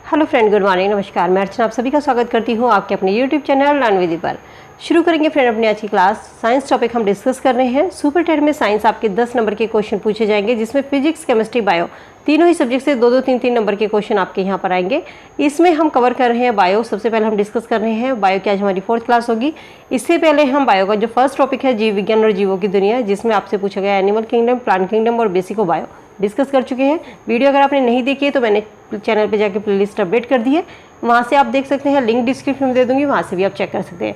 Hello friend, good morning, नमस्कार। मैं अर्चना आप सभी का स्वागत करती हूँ आपके अपने यूट्यूब चैनल लर्न विद पर। शुरू करेंगे फ्रेंड अपनी आज की क्लास। साइंस टॉपिक हम डिस्कस कर रहे हैं। सुपर टेट में साइंस आपके 10 नंबर के क्वेश्चन पूछे जाएंगे, जिसमें फिजिक्स, केमिस्ट्री, बायो तीनों ही सब्जेक्ट से 2-2, 3-3 नंबर के क्वेश्चन आपके यहाँ पर आएंगे। इसमें हम कवर कर रहे हैं बायो। सबसे पहले हम डिस्कस कर रहे हैं बायो की आज हमारी 4th क्लास होगी। इससे पहले हम बायो का जो फर्स्ट टॉपिक है जीव विज्ञान और जीवों की दुनिया, जिसमें आपसे पूछा गया एनिमल किंगडम, प्लांट किंगडम और बेसिक ऑफ बायो डिस्कस कर चुके हैं। वीडियो अगर आपने नहीं देखी है तो मैंने चैनल पे जाके प्लेलिस्ट अपडेट कर दी है, वहाँ से आप देख सकते हैं। लिंक डिस्क्रिप्शन में दे दूंगी, वहाँ से भी आप चेक कर सकते हैं।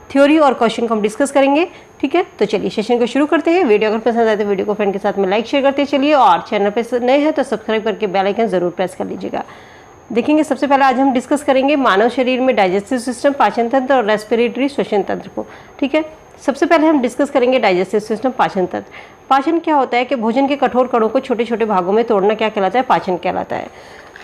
थ्योरी और क्वेश्चन को हम डिस्कस करेंगे, ठीक है। तो चलिए सेशन को शुरू करते हैं। वीडियो अगर पसंद आए तो वीडियो को फ्रेंड के साथ में लाइक शेयर करते चलिए, और चैनल पे नए हैं तो सब्सक्राइब करके बेल आइकन जरूर प्रेस कर लीजिएगा। देखेंगे सबसे पहले आज हम डिस्कस करेंगे मानव शरीर में डाइजेस्टिव सिस्टम, पाचन तंत्र और रेस्पिरेटरी श्वसन तंत्र को, ठीक है। सबसे पहले हम डिस्कस करेंगे डाइजेस्टिव सिस्टम, पाचन तंत्र। पाचन क्या होता है कि भोजन के कठोर कणों को छोटे छोटे भागों में तोड़ना क्या कहलाता है? पाचन कहलाता है।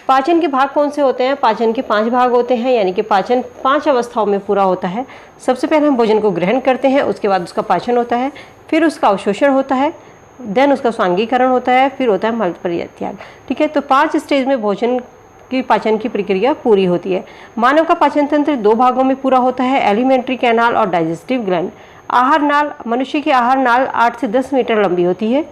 पाचन के भाग कौन से होते हैं? पाचन के 5 भाग होते हैं, यानी कि पाचन 5 अवस्थाओं में पूरा होता है। सबसे पहले हम भोजन को ग्रहण करते हैं, उसके बाद उसका पाचन होता है, फिर उसका अवशोषण होता है, देन उसका स्वांगीकरण होता है, फिर होता है मल परित्याग, ठीक है। तो 5 स्टेज में भोजन की पाचन की प्रक्रिया पूरी होती है। मानव का पाचन तंत्र 2 भागों में पूरा होता है, एलिमेंट्री कैनाल और डाइजेस्टिव ग्लैंड। आहार नाल, मनुष्य की आहार नाल 8 से 10 मीटर लंबी होती है।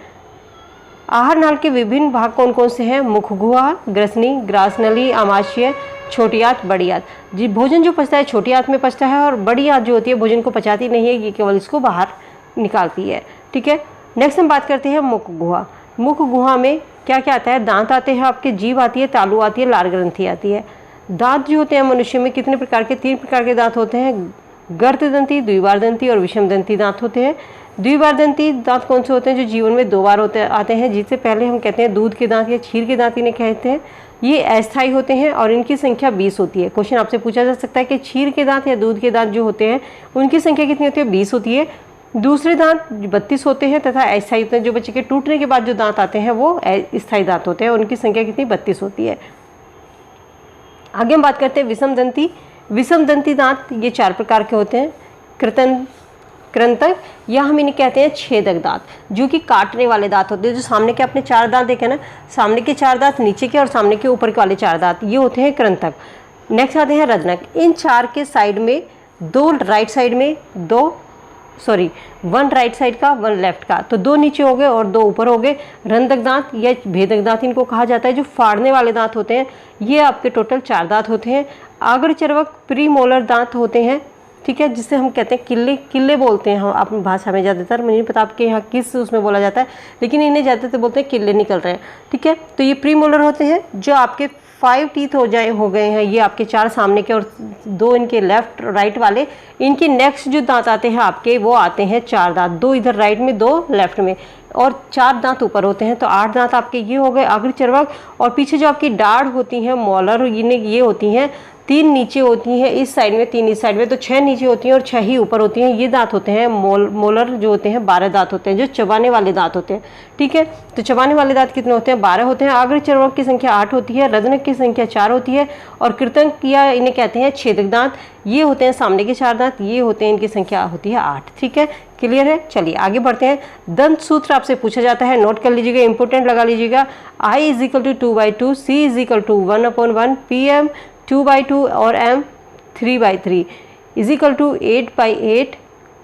आहार नाल के विभिन्न भाग कौन कौन से हैं? मुख गुहा, ग्रसनी, ग्रासनली, आमाशय, छोटी आंत, बड़ी आंत। जी, भोजन जो पचता है छोटी आंत में पचता है, और बड़ी आंत जो होती है भोजन को पचाती नहीं है, ये केवल इसको बाहर निकालती है, ठीक है। नेक्स्ट हम बात करते हैं मुख गुहा। मुख गुहा में क्या क्या आता है? दांत आते हैं आपके, जीभ आती है, तालू आती है, लार ग्रंथि आती है। दांत जो होते हैं मनुष्य में कितने प्रकार के? 3 प्रकार के दांत होते हैं, गर्तदंती, द्विबारदंती और विषमदंती दांत होते हैं। द्विबारदंती दांत कौन से होते हैं? जो जीवन में 2 बार आते हैं, जिससे पहले हम कहते हैं दूध के दांत या क्षीर के दांत इन्हें कहते हैं। ये अस्थायी होते हैं और इनकी संख्या 20 होती है। क्वेश्चन आपसे पूछा जा सकता है कि क्षीर के दांत या दूध के दांत जो होते हैं उनकी संख्या कितनी होती है? 20 होती है। दूसरे दांत 32 होते हैं तथा अस्थायी होते हैं। जो बच्चे के टूटने के बाद जो दांत आते हैं वो स्थायी दांत होते हैं, उनकी संख्या कितनी? 32 होती है। आगे हम बात करते हैं विषमदंती। विषमदंती दांत ये 4 प्रकार के होते हैं, कृंतक, या हम इन्हें कहते हैं छेदक दांत, जो कि काटने वाले दांत होते हैं। जो सामने के अपने 4 दांत देखे ना, सामने के 4 दांत, नीचे के और सामने के ऊपर के वाले 4 दांत, ये होते हैं कृंतक। नेक्स्ट आते हैं रजनक। इन 4 के साइड में 2 राइट साइड में 1 राइट साइड का, 1 लेफ्ट का, तो 2 नीचे हो गए और 2 ऊपर हो गए। रंधक दांत या भेदक दांत इनको कहा जाता है, जो फाड़ने वाले दांत होते हैं। ये आपके टोटल 4 दांत होते हैं। अग्रचर्वक प्रीमोलर दांत होते हैं, ठीक है, जिसे हम कहते हैं किल्ले बोलते हैं हम अपनी भाषा में ज़्यादातर। मुझे नहीं पता आपके यहाँ किस उसमें बोला जाता है, लेकिन इन्हें ज़्यादातर बोलते हैं किल्ले निकल रहे हैं, ठीक है। तो ये प्रीमोलर होते हैं, जो आपके 5 टीथ हो गए हैं। ये आपके 4 सामने के और 2 इनके लेफ्ट राइट वाले। इनके नेक्स्ट जो दांत आते हैं आपके, वो आते हैं 4 दांत, 2 इधर राइट में, 2 लेफ्ट में, और 4 दांत ऊपर होते हैं। तो 8 दांत आपके ये हो गए अग्रचर्वक। और पीछे जो आपकी दाढ़ होती हैं मोलर, ये होती हैं 3 नीचे होती हैं इस साइड में, 3 इस साइड में, तो 6 नीचे होती हैं और 6 ही ऊपर होती हैं। ये दांत होते हैं मोलर, जो होते हैं 12 दांत होते हैं, जो चबाने वाले दांत होते हैं, ठीक है। तो चबाने वाले दांत कितने होते हैं? 12 होते हैं। अग्रचर्वक की संख्या 8 होती है, रजनक की संख्या 4 होती है, और कृंतक या इन्हें कहते हैं छेदक दांत, ये होते हैं सामने के 4 दांत, ये होते हैं, इनकी संख्या होती है 8, ठीक है। क्लियर है? चलिए आगे बढ़ते हैं। दंत सूत्र आपसे पूछा जाता है, नोट कर लीजिएगा, इंपोर्टेंट लगा लीजिएगा। I = 2/2, C = 1/1, PM 2/2 और M 3/3, = 8/8,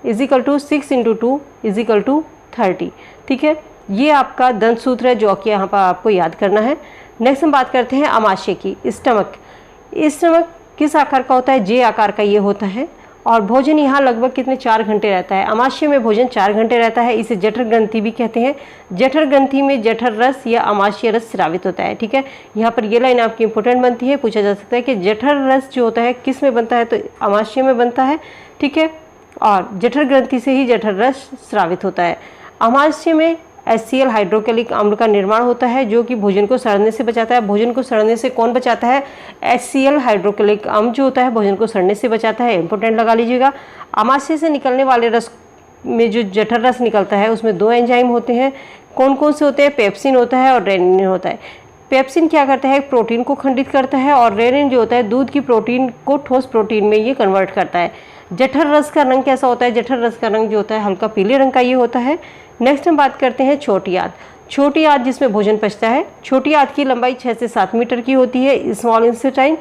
= 6 × 2 = 30, ठीक है। ये आपका दंत सूत्र है, जो कि यहाँ पर आपको याद करना है। नेक्स्ट हम बात करते हैं अमाशय की। स्टमक किस आकार का होता है? जे आकार का ये होता है, और भोजन यहाँ लगभग कितने? 4 घंटे रहता है। अमाशय में भोजन 4 घंटे रहता है। इसे जठर ग्रंथि भी कहते हैं। जठर ग्रंथि में जठर रस या अमाशय रस स्रावित होता है, ठीक है। यहाँ पर ये लाइन आपकी इंपॉर्टेंट बनती है, पूछा जा सकता है कि जठर रस जो होता है किस में बनता है? तो अमाशय में बनता है, ठीक है, और जठर ग्रंथि से ही जठर रस स्रावित होता है। अमाशय में HCl हाइड्रोक्लोरिक अम्ल का निर्माण होता है, जो कि भोजन को सड़ने से बचाता है। भोजन को सड़ने से कौन बचाता है? HCl हाइड्रोक्लोरिक अम्ल जो होता है भोजन को सड़ने से बचाता है, इंपॉर्टेंट लगा लीजिएगा। अमाशय से निकलने वाले रस में जो जठर रस निकलता है उसमें 2 एंजाइम होते हैं। कौन कौन से होते हैं? पेप्सिन होता है और रेनिन होता है। पेप्सिन क्या करता है? प्रोटीन को खंडित करता है, और रेनिन जो होता है दूध की प्रोटीन को ठोस प्रोटीन में ये कन्वर्ट करता है। जठर रस का रंग कैसा होता है? जठर रस का रंग जो होता है हल्का पीले रंग का ये होता है। नेक्स्ट हम बात करते हैं छोटी आंत। छोटी आंत जिसमें भोजन पचता है। छोटी आंत की लंबाई 6 से 7 मीटर की होती है। स्मॉल इंटेस्टाइन,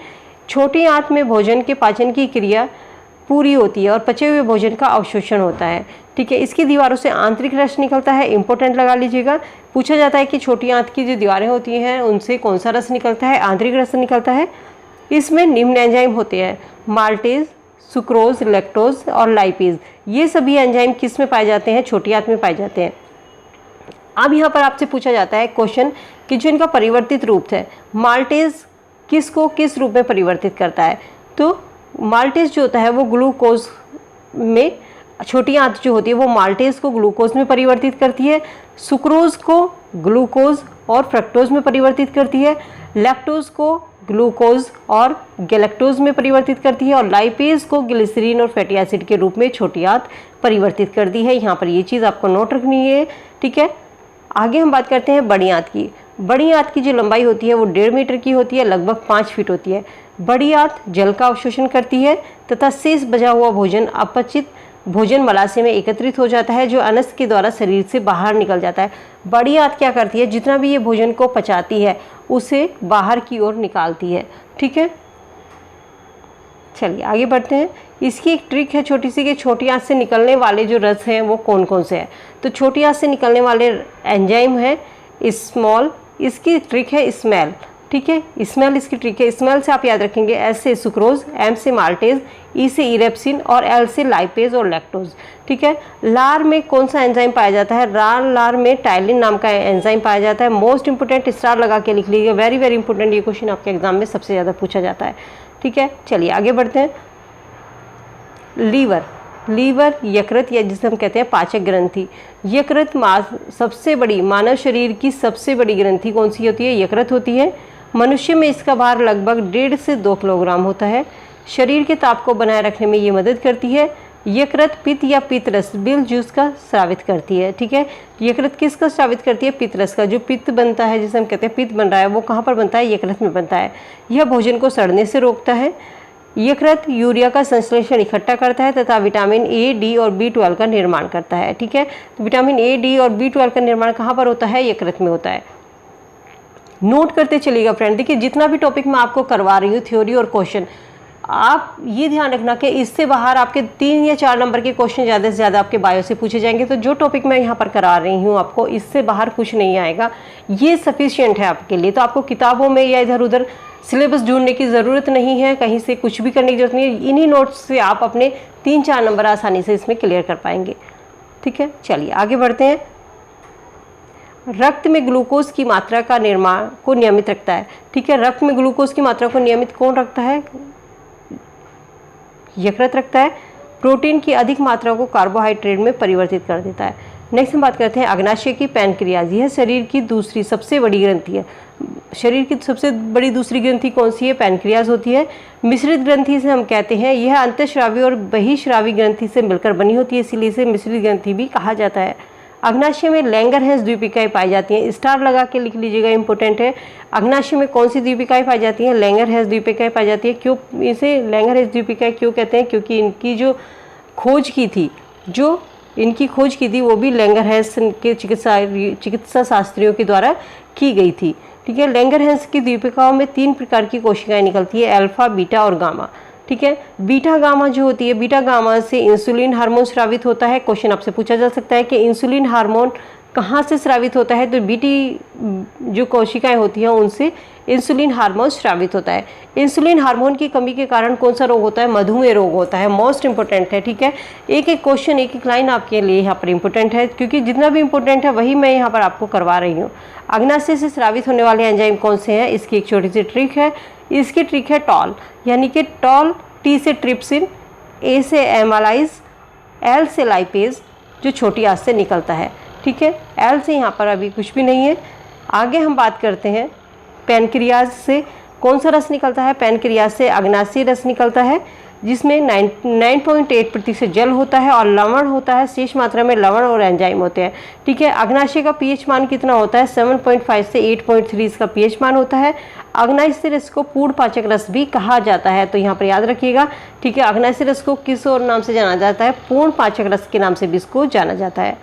छोटी आंत में भोजन के पाचन की क्रिया पूरी होती है और पचे हुए भोजन का अवशोषण होता है। ठीक है, इसकी दीवारों से आंतरिक रस निकलता है। इंपॉर्टेंट लगा लीजिएगा, पूछा जाता है कि छोटी आंत की जो दीवारें होती हैं उनसे कौन सा रस निकलता है, आंतरिक रस निकलता है। इसमें निम्न एंजाइम होते हैं, माल्टेज, सुक्रोज, लैक्टोज और लाइपेज। ये सभी एंजाइम किस में पाए जाते हैं, छोटी आंत में पाए जाते हैं। अब यहाँ पर आपसे पूछा जाता है क्वेश्चन कि जो इनका परिवर्तित रूप है, माल्टेज किसको किस रूप में परिवर्तित करता है। तो माल्टेज जो होता है वो ग्लूकोज में, छोटी आंत जो होती है वो माल्टेज को ग्लूकोज में परिवर्तित करती है, सुक्रोज को ग्लूकोज और फ्रक्टोज में परिवर्तित करती है, लैक्टोज को ग्लूकोज और गैलेक्टोज में परिवर्तित करती है और लाइपेज को ग्लिसरीन और फैटी एसिड के रूप में छोटी आंत परिवर्तित करती है। यहाँ पर ये चीज़ आपको नोट रखनी है। ठीक है, आगे हम बात करते हैं बड़ी आंत की। बड़ी आंत की जो लंबाई होती है वो 1.5 मीटर की होती है, लगभग 5 फीट होती है। बड़ी आंत जल का अवशोषण करती है तथा शेष बचा हुआ भोजन अपचित भोजन मलाशय में एकत्रित हो जाता है, जो अनस के द्वारा शरीर से बाहर निकल जाता है। बड़ी आंत क्या करती है, जितना भी ये भोजन को पचाती है उसे बाहर की ओर निकालती है। ठीक है, चलिए आगे बढ़ते हैं। इसकी एक ट्रिक है छोटी सी कि छोटी आंत से निकलने वाले जो रस हैं वो कौन कौन से हैं। तो छोटी आंत से निकलने वाले एंजाइम है स्मॉल, इसकी ट्रिक है स्मेल। ठीक है, स्मेल इसकी ट्रिक है। स्मेल से आप याद रखेंगे, एस से सुक्रोज, एम से माल्टेज, ई से इरेप्सिन और एल से लाइपेज और लैक्टोज। ठीक है, लार में कौन सा एंजाइम पाया जाता है, लार में टाइलिन नाम का एंजाइम पाया जाता है। मोस्ट इंपोर्टेंट स्टार लगा के लिख लीजिए, वेरी वेरी इंपॉर्टेंट, ये क्वेश्चन आपके एग्जाम में सबसे ज़्यादा पूछा जाता है। ठीक है, चलिए आगे बढ़ते हैं। लीवर यकृत या जिसे हम कहते हैं पाचक ग्रंथि। यकृत सबसे बड़ी, मानव शरीर की सबसे बड़ी ग्रंथि कौन सी होती है, यकृत होती है। मनुष्य में इसका भार लगभग 1.5 से 2 किलोग्राम होता है। शरीर के ताप को बनाए रखने में ये मदद करती है। यकृत पित्त या पित्त रस, बिल जूस का स्रावित करती है। ठीक है, यकृत किसका स्रावित करती है, पित्त रस का। जो पित्त बनता है, जिसे हम कहते हैं पित्त बन रहा है, वो कहाँ पर बनता है, यकृत में बनता है। यह भोजन को सड़ने से रोकता है। यकृत यूरिया का संश्लेषण इकट्ठा करता है तथा विटामिन ए, डी और B12 का निर्माण करता है। ठीक है, तो विटामिन ए, डी और B12 का निर्माण कहाँ पर होता है, यकृत में होता है। नोट करते चलिएगा फ्रेंड। देखिए, जितना भी टॉपिक मैं आपको करवा रही हूँ, थ्योरी और क्वेश्चन, आप ये ध्यान रखना कि इससे बाहर आपके 3 या 4 नंबर के क्वेश्चन ज़्यादा से ज़्यादा आपके बायो से पूछे जाएंगे। तो जो टॉपिक मैं यहाँ पर करा रही हूँ आपको, इससे बाहर कुछ नहीं आएगा, ये सफिशिएंट है आपके लिए। तो आपको किताबों में या इधर उधर सिलेबस ढूंढने की ज़रूरत नहीं है, कहीं से कुछ भी करने की जरूरत नहीं है। इन्हीं नोट्स से आप अपने 3-4 नंबर आसानी से इसमें क्लियर कर पाएंगे। ठीक है, चलिए आगे बढ़ते हैं। रक्त में ग्लूकोज की मात्रा का निर्माण को नियमित रखता है। ठीक है, रक्त में ग्लूकोज की मात्रा को नियमित कौन रखता है, यकृत रखता है। प्रोटीन की अधिक मात्रा को कार्बोहाइड्रेट में परिवर्तित कर देता है। नेक्स्ट हम बात करते हैं अग्नाशय की पैनक्रियाज। यह शरीर की दूसरी सबसे बड़ी ग्रंथि है। शरीर की सबसे बड़ी दूसरी ग्रंथि कौन सी है, पैनक्रियाज होती है। मिश्रित ग्रंथि से हम कहते हैं, यह अंतःस्रावी और बहिःस्रावी ग्रंथि से मिलकर बनी होती है, इसीलिए इसे मिश्रित ग्रंथि भी कहा जाता है। अग्नाशय में लैंगरहैंस द्वीपिकाएं पाई जाती हैं। स्टार लगा के लिख लीजिएगा, इंपॉर्टेंट है। अग्नाशय में कौन सी द्वीपिकाएं पाई जाती हैं, लैंगरहैंस द्वीपिकाएं पाई जाती है। क्यों इसे लैंगरहैंस द्वीपिकाएं क्यों कहते हैं, क्योंकि इनकी जो खोज की थी वो भी लैंगरहैंस के चिकित्सा शास्त्रियों के द्वारा की गई थी। ठीक है, लैंगरहैंस की द्वीपिकाओं में 3 प्रकार की कोशिकाएं निकलती है, अल्फा, बीटा और गामा। ठीक है, बीटा गामा जो होती है, बीटा गामा से इंसुलिन हार्मोन स्रावित होता है। क्वेश्चन आपसे पूछा जा सकता है कि इंसुलिन हार्मोन कहाँ से स्रावित होता है, तो बीटी जो कोशिकाएं होती हैं उनसे इंसुलिन हार्मोन स्रावित होता है। इंसुलिन हार्मोन की कमी के कारण कौन सा रोग होता है, मधुमेह रोग होता है। मोस्ट इंपॉर्टेंट है। ठीक है, एक एक क्वेश्चन, एक एक लाइन आपके लिए यहाँ पर इंपॉर्टेंट है, क्योंकि जितना भी इंपॉर्टेंट है वही मैं यहाँ पर आपको करवा रही हूँ। अग्नाशय से स्रावित होने वाले एंजाइम कौन से हैं, इसकी एक छोटी सी ट्रिक है। इसकी ट्रिक है टॉल, यानी कि टॉल, टी से ट्रिप्सिन, ए से एमालाइज, एल से लाइपेज, जो छोटी आंत से निकलता है। ठीक है, एल से यहाँ पर अभी कुछ भी नहीं है। आगे हम बात करते हैं पैनक्रियाज से कौन सा रस निकलता है। पैनक्रियाज से अग्नाशय रस निकलता है, जिसमें 9.8% जल होता है और लवण होता है। शेष मात्रा में लवण और एंजाइम होते हैं। ठीक है, अग्नाशय का पीएच मान कितना होता है, 7.5 से 8.3 इसका पीएच मान होता है। अग्नाशय रस को पूर्ण पाचक रस भी कहा जाता है, तो यहाँ पर याद रखिएगा। ठीक है, अग्नाशय रस को किस और नाम से जाना जाता है, पूर्ण पाचक रस के नाम से भी इसको जाना जाता है।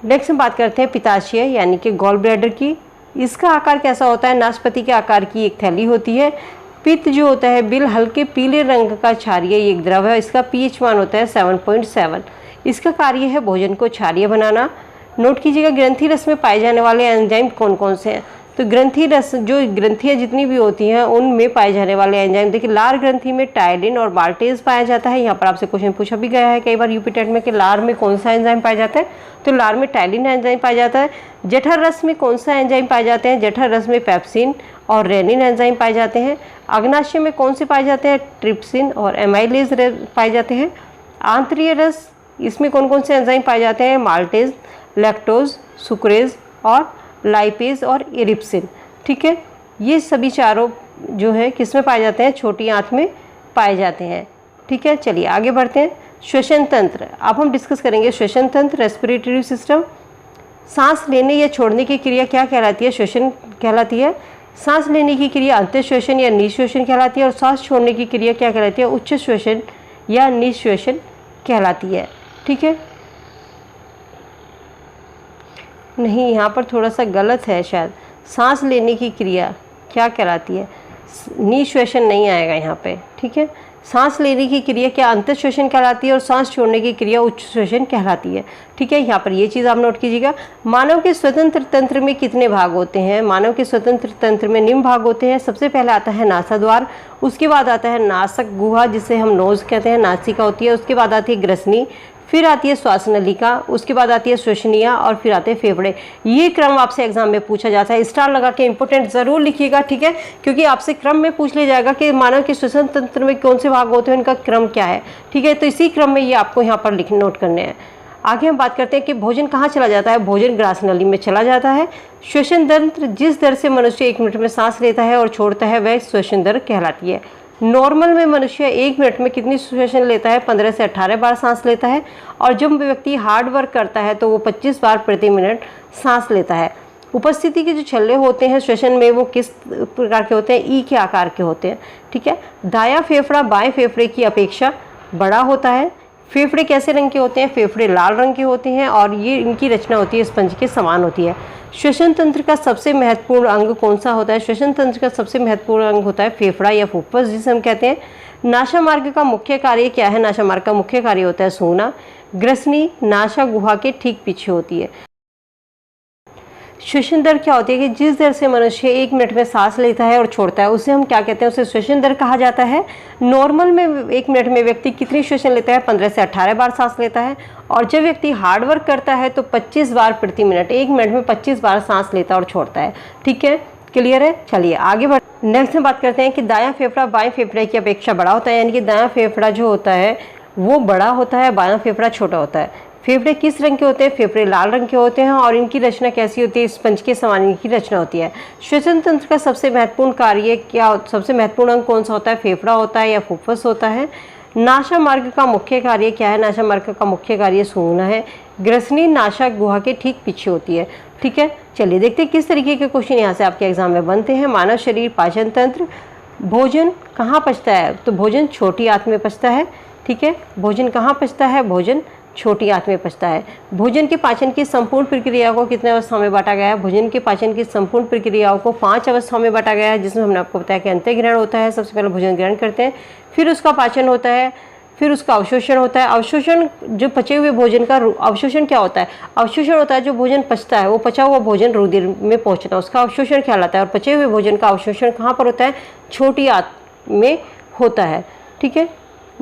नेक्स्ट हम बात करते हैं पित्ताशय यानी कि गॉल ब्लैडर की। इसका आकार कैसा होता है? नाशपाती के आकार की एक थैली होती है। पित्त जो होता है बिल हल्के पीले रंग का क्षारीय एक द्रव है। इसका पीएच मान होता है 7.7। इसका कार्य है भोजन को क्षारीय बनाना। नोट कीजिएगा ग्रंथि रस में पाए जाने वाले एंजाइम कौन कौन से हैं। तो ग्रंथि रस जो ग्रंथियाँ जितनी भी होती हैं उनमें पाए जाने वाले एंजाइम, देखिए लार ग्रंथि में टायलिन और माल्टेज पाया जाता है। यहाँ पर आपसे क्वेश्चन पूछा भी गया है कई बार यूपी टेट में कि लार में कौन सा एंजाइम पाया जाता है, तो लार में टायलिन एंजाइम पाया जाता है। जठर रस में कौन सा एंजाइम पाए जाते हैं? जठर रस में पेप्सिन और रेनिन एंजाइम पाए जाते हैं। अग्नाशय में कौन से पाए जाते हैं? ट्रिप्सिन और एमाइलेज पाए जाते हैं। आंतरीय रस, इसमें कौन कौन से एंजाइम पाए जाते हैं? माल्टेज, लैक्टोज, सुक्रेज और लाइपेज और इरिप्सिन। ठीक है, ये सभी चारों जो है किस में पाए जाते हैं? छोटी आंत में पाए जाते हैं। ठीक है, चलिए आगे बढ़ते हैं। श्वसन तंत्र, अब हम डिस्कस करेंगे श्वसन तंत्र, रेस्पिरेटरी सिस्टम। सांस लेने या छोड़ने की क्रिया क्या कहलाती है? श्वसन कहलाती है। सांस लेने की क्रिया अंतःश्वसन या निःश्वसन कहलाती है और सांस छोड़ने की क्रिया क्या कहलाती है? उच्च श्वसन या निःश्वसन कहलाती है। ठीक है, नहीं यहाँ पर थोड़ा सा गलत है शायद। सांस लेने की क्रिया क्या कहलाती है? निःश्वसन नहीं आएगा यहाँ पे। ठीक है, सांस लेने की क्रिया क्या अंतःश्वसन कहलाती है और सांस छोड़ने की क्रिया उच्च श्वसन कहलाती है। ठीक है, यहाँ पर ये चीज़ आप नोट कीजिएगा। मानव के स्वतंत्र तंत्र में कितने भाग होते हैं? मानव के स्वतंत्र तंत्र में निम्न भाग होते हैं। सबसे पहले आता है नासाद्वार, उसके बाद आता है नासक गुहा जिसे हम नोज कहते हैं, नासिका होती है। उसके बाद आती है ग्रसनी, फिर आती है श्वास नलिका, उसके बाद आती है श्वसनिया और फिर आते हैं फेफड़े। ये क्रम आपसे एग्जाम में पूछा जाता है। स्टार लगा के इंपोर्टेंट जरूर लिखिएगा। ठीक है, क्योंकि आपसे क्रम में पूछ लिया जाएगा कि मानव के श्वसन तंत्र में कौन से भाग होते हैं, उनका क्रम क्या है। ठीक है, तो इसी क्रम में ये आपको यहाँ पर लिख नोट करने हैं। आगे हम बात करते हैं कि भोजन कहाँ चला जाता है? भोजन ग्रास नली में चला जाता है। श्वसन तंत्र, जिस दर से मनुष्य 1 मिनट में सांस लेता है और छोड़ता है वह श्वसन दर कहलाती है। नॉर्मल में मनुष्य 1 मिनट में कितनी श्वसन लेता है? 15 से 18 बार सांस लेता है। और जब व्यक्ति हार्ड वर्क करता है तो वो 25 बार प्रति मिनट सांस लेता है। उपस्थिति के जो छल्ले होते हैं श्वसन में वो किस प्रकार के होते हैं? ई के आकार के होते हैं। ठीक है, दायां फेफड़ा बाएं फेफड़े की अपेक्षा बड़ा होता है। फेफड़े कैसे रंग के होते हैं? फेफड़े लाल रंग के होते हैं और ये इनकी रचना होती है स्पंज के समान होती है। श्वसन तंत्र का सबसे महत्वपूर्ण अंग कौन सा होता है? श्वसन तंत्र का सबसे महत्वपूर्ण अंग होता है फेफड़ा या फुफ्फुस जिसे हम कहते हैं। नासा मार्ग का मुख्य कार्य क्या है? नासा मार्ग का मुख्य कार्य होता है सूंघना। ग्रसनी नासा गुहा के ठीक पीछे होती है। श्वसन दर क्या होती है कि जिस दर से मनुष्य 1 मिनट में सांस लेता है और छोड़ता है उसे हम क्या कहते हैं? उसे श्वसन दर कहा जाता है। नॉर्मल में 1 मिनट में व्यक्ति कितनी श्वसन लेता है? 15 से 18 बार सांस लेता है। और जब व्यक्ति हार्ड वर्क करता है तो 25 बार प्रति मिनट, 1 मिनट में 25 बार सांस लेता और छोड़ता है। ठीक है, क्लियर है? चलिए आगे बढ़। नेक्स्ट हम बात करते हैं कि दायां फेफड़ा बाएं फेफड़े की अपेक्षा बड़ा होता है, यानी कि दायां फेफड़ा जो होता है वो बड़ा होता है, बायां फेफड़ा छोटा होता है। फेफड़े किस रंग के होते हैं? फेफड़े लाल रंग के होते हैं और इनकी रचना कैसी होती है? स्पंज के समान इनकी रचना होती है। श्वसन तंत्र का सबसे महत्वपूर्ण कार्य क्या, सबसे महत्वपूर्ण अंग कौन सा होता है? फेफड़ा होता है या फुफ्फुस होता है। नासा मार्ग का मुख्य कार्य क्या है? नासा मार्ग का मुख्य कार्य सूंघना है। ग्रसनी नासा गुहा के ठीक पीछे होती है। ठीक है, चलिए देखते हैं किस तरीके के क्वेश्चन यहाँ से आपके एग्जाम में बनते हैं। मानव शरीर पाचन तंत्र, भोजन कहाँ पचता है? तो भोजन छोटी आंत में पचता है। ठीक है, भोजन कहाँ पचता है? भोजन छोटी आंत में पचता है। भोजन के पाचन की संपूर्ण प्रक्रिया को कितने अवस्थाओं में बांटा गया है? भोजन के पाचन की संपूर्ण प्रक्रियाओं को 5 अवस्थाओं में बांटा गया है, जिसमें हमने आपको बताया कि अंतःग्रहण होता है, सबसे पहले भोजन ग्रहण करते हैं, फिर उसका पाचन होता है, फिर उसका अवशोषण होता है। अवशोषण, जो पचे हुए भोजन का अवशोषण क्या होता है? अवशोषण होता है जो भोजन पचता है, वो पचा हुआ भोजन रुधिर में पहुंचना, उसका अवशोषण कहलाता है। और पचे हुए भोजन का अवशोषण कहाँ पर होता है? छोटी आंत में होता है। ठीक है,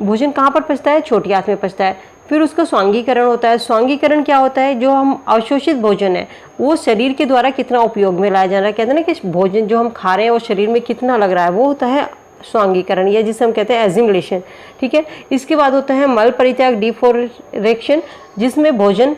भोजन कहाँ पर पचता है? छोटी आंत में पचता है। फिर उसका स्वांगीकरण होता है। स्वांगीकरण क्या होता है? जो हम अवशोषित भोजन है वो शरीर के द्वारा कितना उपयोग में लाया जा रहा है, कहते हैं ना कि भोजन जो हम खा रहे हैं वो शरीर में कितना लग रहा है, वो होता है स्वांगीकरण, या जिसे हम कहते हैं एजिमुलेशन। ठीक है, इसके बाद होता है मल परित्याग, डिफोरेक्शन, जिसमें भोजन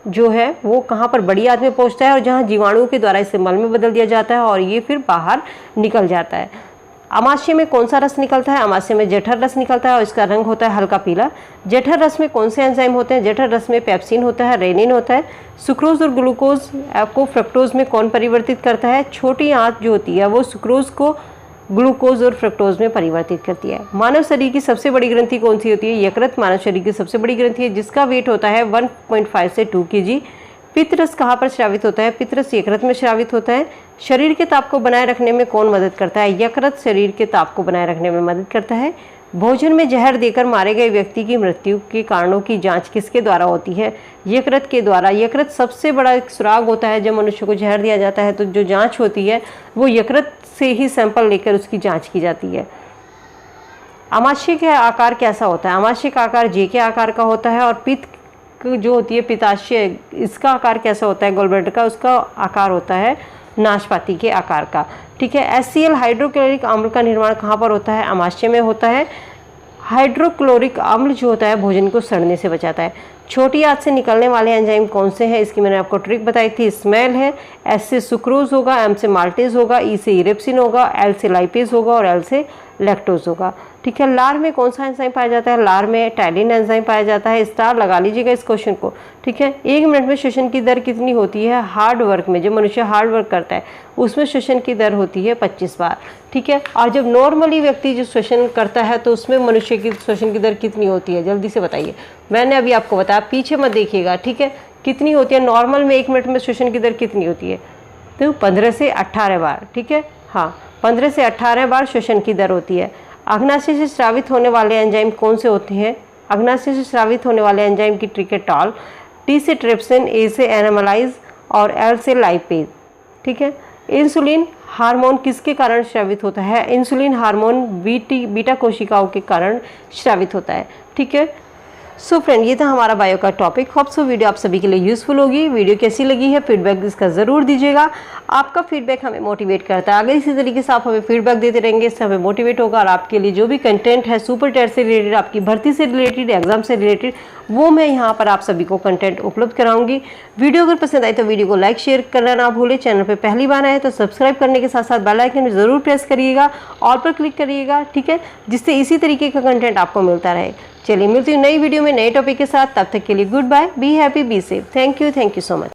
जो है वो कहाँ पर? बड़ी आंत में पहुँचता है और जहाँ जीवाणुओं के द्वारा इसे मल में बदल दिया जाता है और ये फिर बाहर निकल जाता है। अमाशय में कौन सा रस निकलता है? अमाशय में जठर रस निकलता है और इसका रंग होता है हल्का पीला। जठर रस में कौन से एंजाइम होते हैं? जठर रस में पेप्सिन होता है, रेनिन होता है। सुक्रोज और ग्लूकोज को फ्रक्टोज में कौन परिवर्तित करता है? छोटी आंत जो होती है वो सुक्रोज को ग्लूकोज और फ्रक्टोज में परिवर्तित करती है। मानव शरीर की सबसे बड़ी ग्रंथि कौन सी होती है? यकृत मानव शरीर की सबसे बड़ी ग्रंथि है, जिसका वेट होता है 1.5 से 2 kg। पित्तरस कहाँ पर स्रावित होता है? पित्तरस यकृत में स्रावित होता है। शरीर के ताप को बनाए रखने में कौन मदद करता है? यकृत शरीर के ताप को बनाए रखने में मदद करता है। भोजन में जहर देकर मारे गए व्यक्ति की मृत्यु के कारणों की जांच किसके द्वारा होती है? यकृत के द्वारा। यकृत सबसे बड़ा एक सुराग होता है। जब मनुष्य को जहर दिया जाता है तो जो जांच होती है वो यकृत से ही सैंपल लेकर उसकी जांच की जाती है। आमाशय का आकार कैसा होता है? आमाशय का आकार जे के आकार का होता है। और पित्त जो होती है पित्ताशय, इसका आकार कैसा होता है? गॉलब्लैडर का, उसका आकार होता है नाशपाती के आकार का। ठीक है। HCl हाइड्रोक्लोरिक अम्ल का निर्माण कहाँ पर होता है? आमाशय में होता है। हाइड्रोक्लोरिक अम्ल जो होता है भोजन को सड़ने से बचाता है। छोटी आंत से निकलने वाले एंजाइम कौन से हैं? इसकी मैंने आपको ट्रिक बताई थी। स्मेल है, S से सुक्रोज होगा, M से माल्टेज होगा, E से इरेप्सिन होगा, L से लाइपेज होगा और L से लैक्टोज होगा। ठीक है। लार में कौन सा एंजाइम पाया जाता है? लार में टाइलिन एंजाइम पाया जाता है। स्टार लगा लीजिएगा इस क्वेश्चन को। ठीक है। 1 मिनट में श्वसन की दर कितनी होती है? हार्ड वर्क में, जब मनुष्य हार्ड वर्क करता है उसमें श्वसन की दर होती है 25 बार। ठीक है। और जब नॉर्मली व्यक्ति जो श्वसन करता है तो उसमें मनुष्य की श्वसन की दर कितनी होती है? जल्दी से बताइए। मैंने अभी आपको बताया, पीछे मत देखिएगा। ठीक है। कितनी होती है नॉर्मल में? 1 मिनट में श्वसन की दर कितनी होती है? तो 15 से 18 बार। ठीक है। हाँ, 15 से 18 बार श्वसन की दर होती है। अग्नाशय से स्रावित होने वाले एंजाइम कौन से होते हैं? अग्नाशय से स्रावित होने वाले एंजाइम की ट्रिक है टॉल। T से ट्रिप्सिन, A से एनामलाइज और L से लाइपेज। ठीक है। इंसुलिन हार्मोन किसके कारण स्रावित होता है? इंसुलिन हार्मोन बीटा कोशिकाओं के कारण स्रावित होता है। ठीक है। सो फ्रेंड, ये था हमारा बायो का टॉपिक। होप सो वीडियो आप सभी के लिए यूजफुल होगी। वीडियो कैसी लगी है फीडबैक इसका ज़रूर दीजिएगा। आपका फीडबैक हमें मोटिवेट करता है। अगर इसी तरीके से आप हमें फीडबैक देते रहेंगे इससे हमें मोटिवेट होगा और आपके लिए जो भी कंटेंट है सुपर टेट से रिलेटेड, आपकी भर्ती से रिलेटेड, एग्जाम से रिलेटेड, वो मैं यहाँ पर आप सभी को कंटेंट उपलब्ध कराऊंगी। वीडियो अगर पसंद आए तो वीडियो को लाइक शेयर करना ना भूलें। चैनल पर पहली बार आए तो सब्सक्राइब करने के साथ साथ बेल आइकन भी ज़रूर प्रेस करिएगा, ऑल पर क्लिक करिएगा। ठीक है। जिससे इसी तरीके का कंटेंट आपको मिलता रहे। चलिए मिलती हूँ नई वीडियो में नए टॉपिक के साथ। तब तक के लिए goodbye, be happy, be safe. Thank you so much.